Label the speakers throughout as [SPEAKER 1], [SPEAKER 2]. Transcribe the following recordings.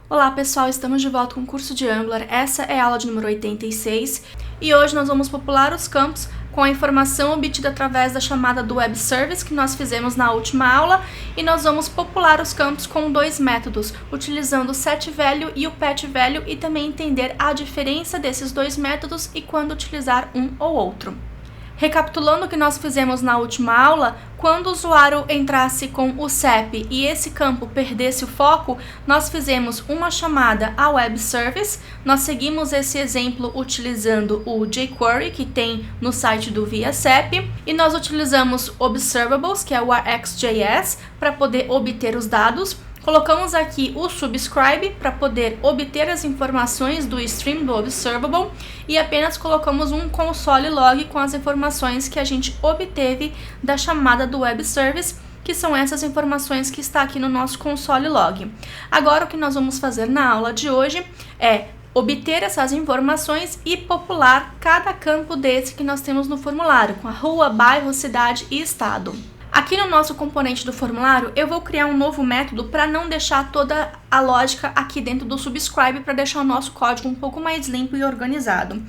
[SPEAKER 1] Olá pessoal, estamos de volta com o curso de Angular. Essa é a aula de número 86 e hoje nós vamos popular os campos com a informação obtida através da chamada do Web Service que nós fizemos na última aula, e nós vamos popular os campos com dois métodos, utilizando o setValue e o petValue, e também entender a diferença desses dois métodos e quando utilizar um ou outro. Recapitulando o que nós fizemos na última aula, quando o usuário entrasse com o CEP e esse campo perdesse o foco, nós fizemos uma chamada ao Web Service. Nós seguimos esse exemplo utilizando o jQuery que tem no site do ViaCep, e nós utilizamos Observables, que é o RxJS, para poder obter os dados. Colocamos aqui o subscribe para poder obter as informações do stream do observable, e apenas colocamos um console log com as informações que a gente obteve da chamada do web service, que são essas informações que está aqui no nosso console log. Agora o que nós vamos fazer na aula de hoje é obter essas informações e popular cada campo desse que nós temos no formulário, com a rua, bairro, cidade e estado. Aqui no nosso componente do formulário, eu vou criar um novo método para não deixar toda a lógica aqui dentro do subscribe, para deixar o nosso código um pouco mais limpo e organizado.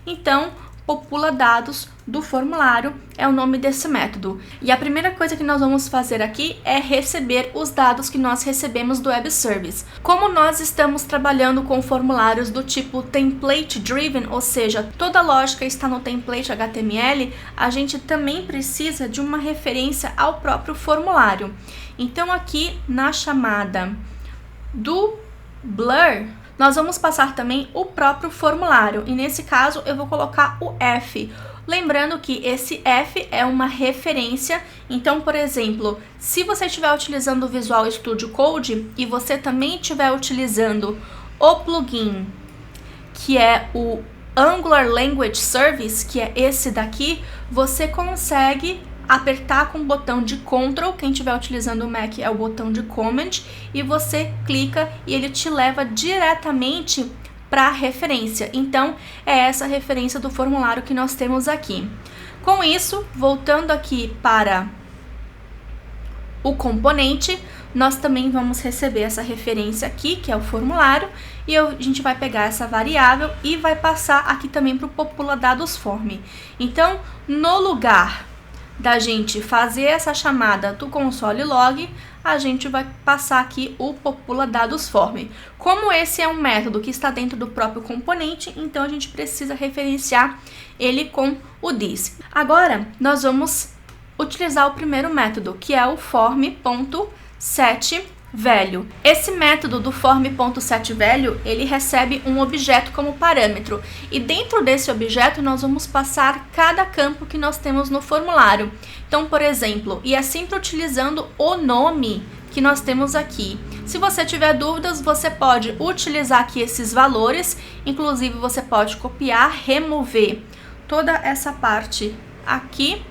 [SPEAKER 1] Então, popula dados do formulário é o nome desse método. E a primeira coisa que nós vamos fazer aqui é receber os dados que nós recebemos do Web Service. Como nós estamos trabalhando com formulários do tipo template driven, ou seja, toda a lógica está no template HTML, a gente também precisa de uma referência ao próprio formulário. Então aqui na chamada do blur, nós vamos passar também o próprio formulário, e nesse caso eu vou colocar o F. Lembrando que esse F é uma referência, então, por exemplo, se você estiver utilizando o Visual Studio Code e você também estiver utilizando o plugin, que é o Angular Language Service, que é esse daqui, você consegue apertar com o botão de Ctrl, quem estiver utilizando o Mac é o botão de Command, e você clica e ele te leva diretamente para a referência. Então, é essa referência do formulário que nós temos aqui. Com isso, voltando aqui para o componente, nós também vamos receber essa referência aqui, que é o formulário, e a gente vai pegar essa variável e vai passar aqui também para o popula dados form. Então, no lugar da gente fazer essa chamada do console log, a gente vai passar aqui o popula dados form. Como esse é um método que está dentro do próprio componente, então a gente precisa referenciar ele com o this. Agora nós vamos utilizar o primeiro método, que é o form.setValue. Esse método do form.setValue, ele recebe um objeto como parâmetro, e dentro desse objeto nós vamos passar cada campo que nós temos no formulário. Então, por exemplo, e é sempre utilizando o nome que nós temos aqui. Se você tiver dúvidas, você pode utilizar aqui esses valores, inclusive você pode copiar, remover toda essa parte aqui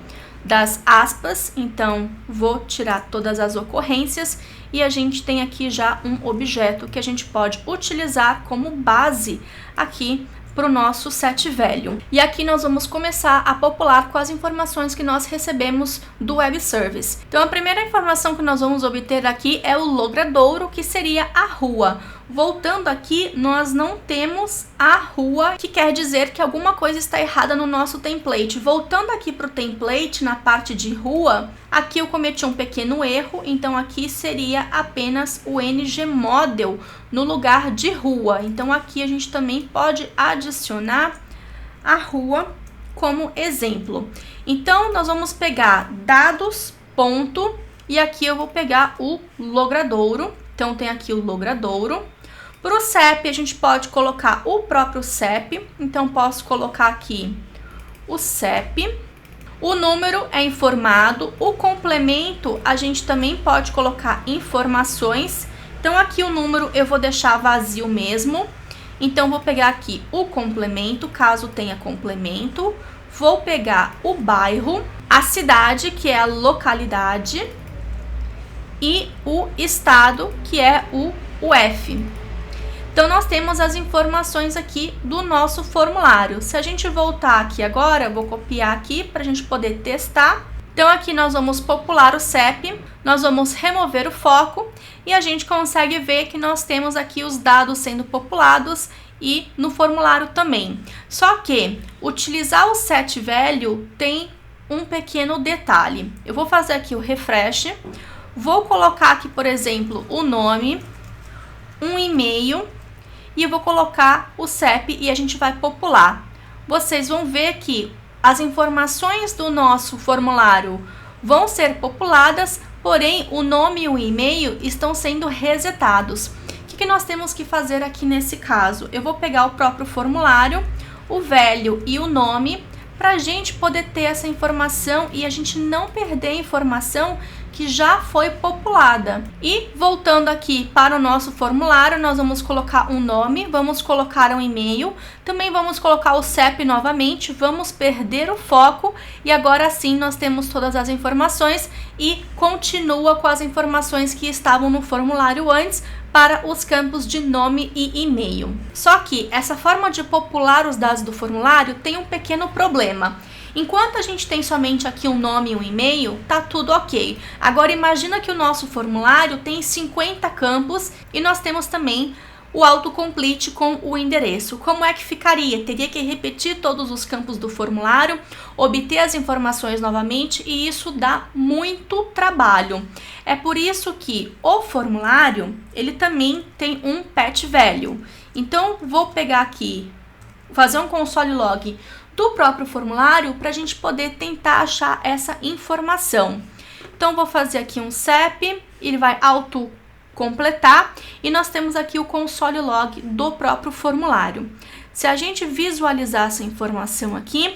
[SPEAKER 1] das aspas, então vou tirar todas as ocorrências, e a gente tem aqui já um objeto que a gente pode utilizar como base aqui para o nosso setValue. E aqui nós vamos começar a popular com as informações que nós recebemos do Web Service. Então a primeira informação que nós vamos obter aqui é o logradouro, que seria a rua. Voltando aqui, nós não temos a rua, que quer dizer que alguma coisa está errada no nosso template. Voltando aqui para o template, na parte de rua, aqui eu cometi um pequeno erro, então aqui seria apenas o ngModel no lugar de rua. Então aqui a gente também pode adicionar a rua como exemplo. Então nós vamos pegar dados, ponto, e aqui eu vou pegar o logradouro. Então tem aqui o logradouro. Para o CEP, a gente pode colocar o próprio CEP, então posso colocar aqui o CEP. O número é informado, o complemento a gente também pode colocar informações. Então aqui o número eu vou deixar vazio mesmo, então vou pegar aqui o complemento, caso tenha complemento. Vou pegar o bairro, a cidade, que é a localidade, e o estado, que é o UF. Então nós temos as informações aqui do nosso formulário. Se a gente voltar aqui agora, eu vou copiar aqui para a gente poder testar. Então aqui nós vamos popular o CEP, nós vamos remover o foco e a gente consegue ver que nós temos aqui os dados sendo populados e no formulário também. Só que utilizar o set value tem um pequeno detalhe. Eu vou fazer aqui o refresh, vou colocar aqui, por exemplo, o nome, um e-mail e eu vou colocar o CEP e a gente vai popular. Vocês vão ver que as informações do nosso formulário vão ser populadas, porém o nome e o e-mail estão sendo resetados. O que nós temos que fazer aqui nesse caso? Eu vou pegar o próprio formulário, o value e o nome, para a gente poder ter essa informação e a gente não perder a informação que já foi populada. E voltando aqui para o nosso formulário, nós vamos colocar um nome, vamos colocar um e-mail, também vamos colocar o CEP novamente, vamos perder o foco e agora sim nós temos todas as informações e continua com as informações que estavam no formulário antes para os campos de nome e e-mail. Só que essa forma de popular os dados do formulário tem um pequeno problema. Enquanto a gente tem somente aqui um nome e um e-mail, tá tudo ok. Agora imagina que o nosso formulário tem 50 campos e nós temos também o autocomplete com o endereço. Como é que ficaria? Teria que repetir todos os campos do formulário, obter as informações novamente e isso dá muito trabalho. É por isso que o formulário, ele também tem um patch value. Então, vou pegar aqui, fazer um console log do próprio formulário para a gente poder tentar achar essa informação. Então, vou fazer aqui um CEP, ele vai autocompletar e nós temos aqui o console log do próprio formulário. Se a gente visualizar essa informação aqui,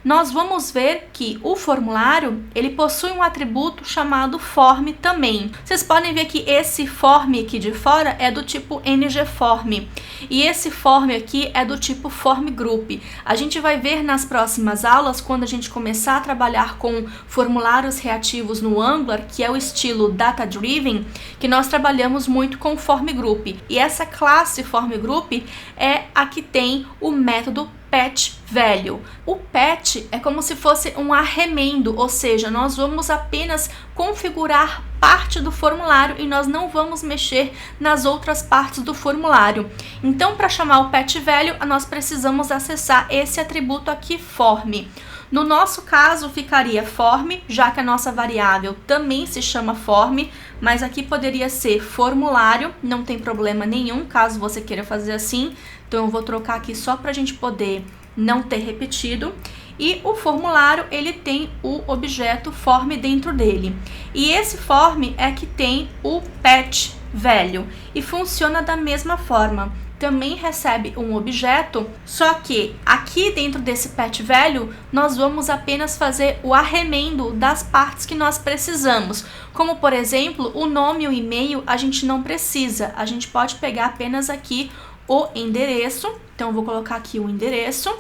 [SPEAKER 1] nós vamos ver que o formulário, ele possui um atributo chamado form também. Vocês podem ver que esse form aqui de fora é do tipo ngForm e esse form aqui é do tipo formGroup. A gente vai ver nas próximas aulas, quando a gente começar a trabalhar com formulários reativos no Angular, que é o estilo Data Driven, que nós trabalhamos muito com formGroup. E essa classe formGroup é a que tem o método patch value. O patch é como se fosse um arremendo, ou seja, nós vamos apenas configurar parte do formulário e nós não vamos mexer nas outras partes do formulário. Então, para chamar o patch value, nós precisamos acessar esse atributo aqui, form. No nosso caso, ficaria form, já que a nossa variável também se chama form, mas aqui poderia ser formulário, não tem problema nenhum, caso você queira fazer assim. Então, eu vou trocar aqui só para a gente poder não ter repetido. E o formulário, ele tem o objeto form dentro dele. E esse form é que tem o patch value e funciona da mesma forma. Também recebe um objeto, só que aqui dentro desse patch value, nós vamos apenas fazer o arremendo das partes que nós precisamos. Como, por exemplo, o nome e o e-mail a gente não precisa. A gente pode pegar apenas aqui o endereço. Então, eu vou colocar aqui o endereço.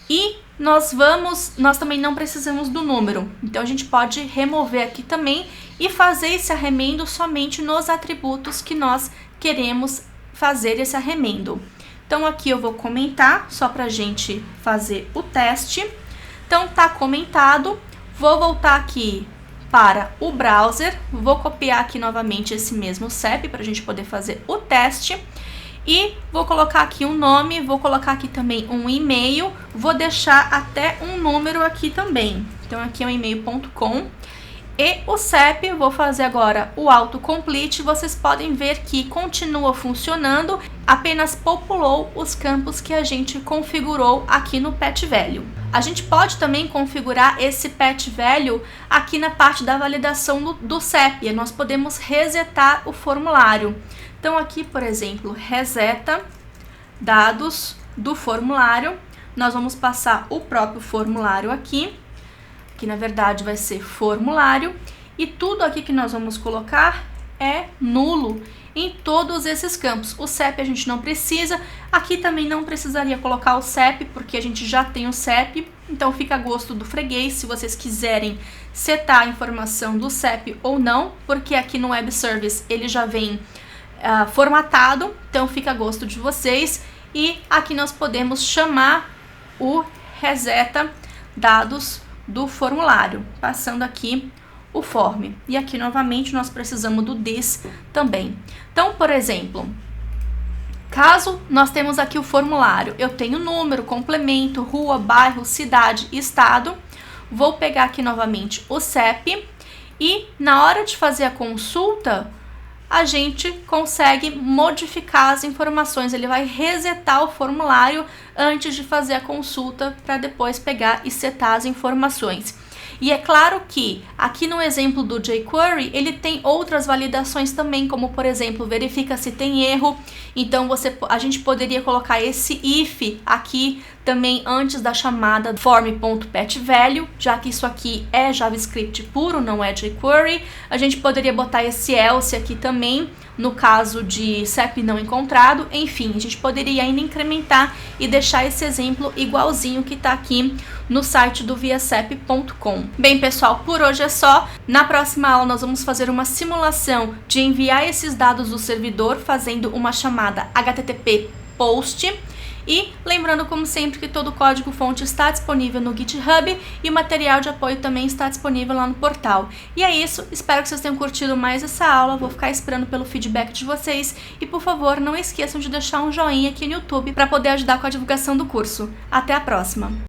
[SPEAKER 1] E nós também não precisamos do número. Então, a gente pode remover aqui também e fazer esse arremendo somente nos atributos que nós queremos fazer esse arremendo. Então, aqui eu vou comentar, só para a gente fazer o teste. Então, tá comentado. Vou voltar aqui para o browser. Vou copiar aqui novamente esse mesmo CEP para a gente poder fazer o teste. E vou colocar aqui um nome, vou colocar aqui também um e-mail, vou deixar até um número aqui também. Então, aqui é o e-mail.com. E o CEP, vou fazer agora o autocomplete, vocês podem ver que continua funcionando, apenas populou os campos que a gente configurou aqui no patch value. A gente pode também configurar esse patch value aqui na parte da validação do CEP, e nós podemos resetar o formulário. Então, aqui, por exemplo, reseta dados do formulário, nós vamos passar o próprio formulário aqui, que na verdade vai ser formulário, e tudo aqui que nós vamos colocar é nulo em todos esses campos. O CEP a gente não precisa, aqui também não precisaria colocar o CEP, porque a gente já tem o CEP, então fica a gosto do freguês, se vocês quiserem setar a informação do CEP ou não, porque aqui no Web Service ele já vem formatado, então fica a gosto de vocês. E aqui nós podemos chamar o reseta dados do formulário, passando aqui o form. E aqui novamente nós precisamos do this também. Então, por exemplo, caso nós temos aqui o formulário, eu tenho número, complemento, rua, bairro, cidade, estado, vou pegar aqui novamente o CEP e na hora de fazer a consulta, a gente consegue modificar as informações, ele vai resetar o formulário antes de fazer a consulta para depois pegar e setar as informações. E é claro que aqui no exemplo do jQuery, ele tem outras validações também, como por exemplo, verifica se tem erro. Então a gente poderia colocar esse if aqui também antes da chamada form.petValue, já que isso aqui é JavaScript puro, não é jQuery. A gente poderia botar esse else aqui também, no caso de CEP não encontrado. Enfim, a gente poderia ainda incrementar e deixar esse exemplo igualzinho que está aqui no site do viacep.com. Bem, pessoal, por hoje é só. Na próxima aula nós vamos fazer uma simulação de enviar esses dados do servidor fazendo uma chamada HTTP POST. E lembrando, como sempre, que todo o código-fonte está disponível no GitHub e o material de apoio também está disponível lá no portal. E é isso, espero que vocês tenham curtido mais essa aula, vou ficar esperando pelo feedback de vocês e, por favor, não esqueçam de deixar um joinha aqui no YouTube para poder ajudar com a divulgação do curso. Até a próxima!